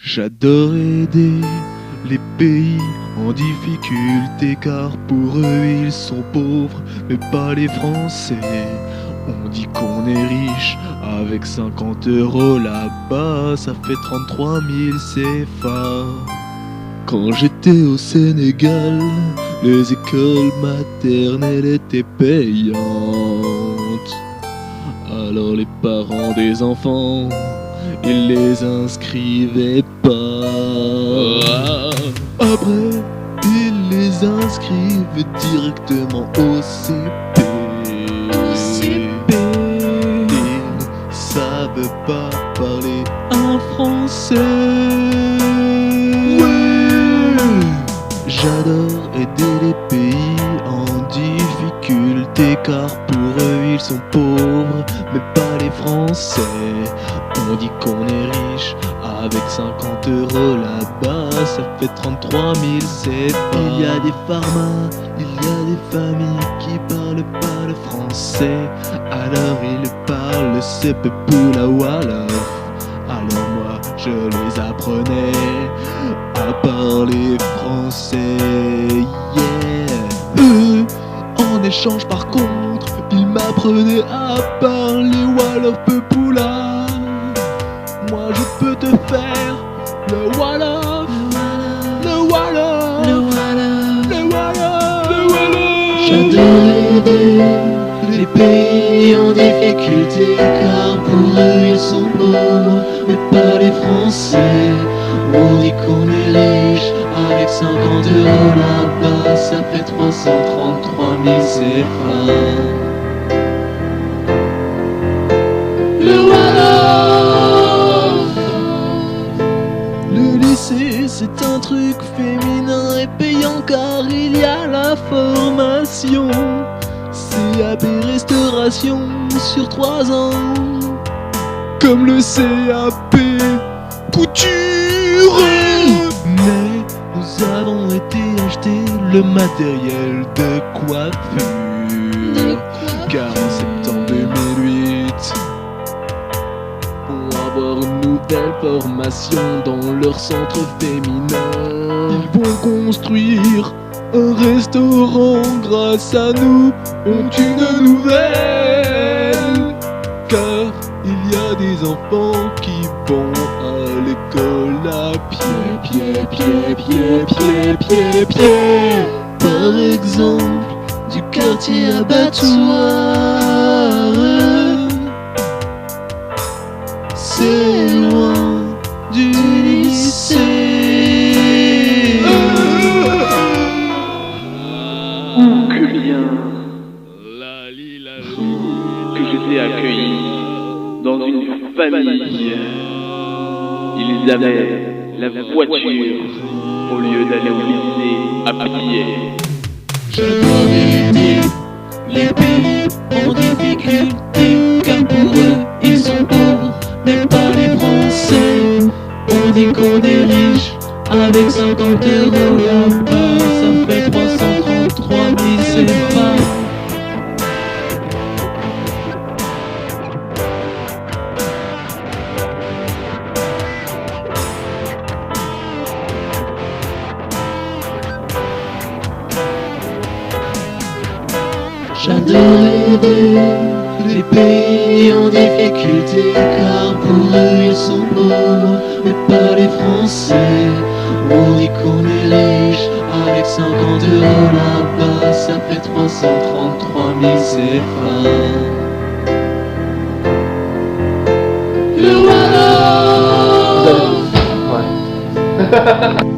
J'adore aider les pays en difficulté car pour eux ils sont pauvres mais pas les Français. On dit qu'on est riche avec 50 € là-bas, ça fait 33 000 CFA. Quand j'étais au Sénégal, les écoles maternelles étaient payantes. Alors les parents des enfants, ils les inscrivaient pas. Après, ils les inscrivent directement au CP. Ils savent pas parler un français. J'adore aider les pays en difficulté car pour eux ils sont pauvres mais pas les Français. On dit qu'on est riche avec 50 € là-bas, ça fait 33 000 CFA. Il y a des pharmas, il y a des familles qui parlent pas le français, alors ils parlent le CP pour la Wolof. Alors moi je les apprenais à parler français, yeah. Eux, en échange par contre, ils m'apprenaient à parler Wolof Pepoula. Moi je peux te faire le Wolof, le Wolof, le Wolof, le Wolof, le Wolof. J'adore aider les pays en difficulté car pour eux ils sont pauvres mais pas les Français. On dit qu'on est riche avec 50 € là-bas, ça fait 333 000 CFA. Le Wolof. Le lycée c'est un truc féminin et payant car il y a la formation. CAP restauration sur 3 ans, comme le CAP couture. Mais nous avons été acheter le matériel de coiffure, car en septembre 2008, pour avoir une nouvelle formation dans leur centre féminin, ils vont construire un restaurant grâce à nous, ont une nouvelle. Car il y a des enfants qui vont à l'école à pied. Par exemple, du quartier abattoir. C'est loin du lycée. Que bien que j'étais accueilli dans une famille. Ils avaient la voiture au lieu d'aller au lycée à pied. J'adore aider les pays en difficulté car pour eux ils sont pauvres mais pas les Français. On dit qu'on est riche avec 50 € là-bas, ça fait 333 000 CFA. J'adore aider les pays en difficulté car pour eux ils sont pauvres mais pas les Français. On dit qu'on est riche avec 50 € là-bas, ça fait 333 000 CFA. Le Wolof. Ouais.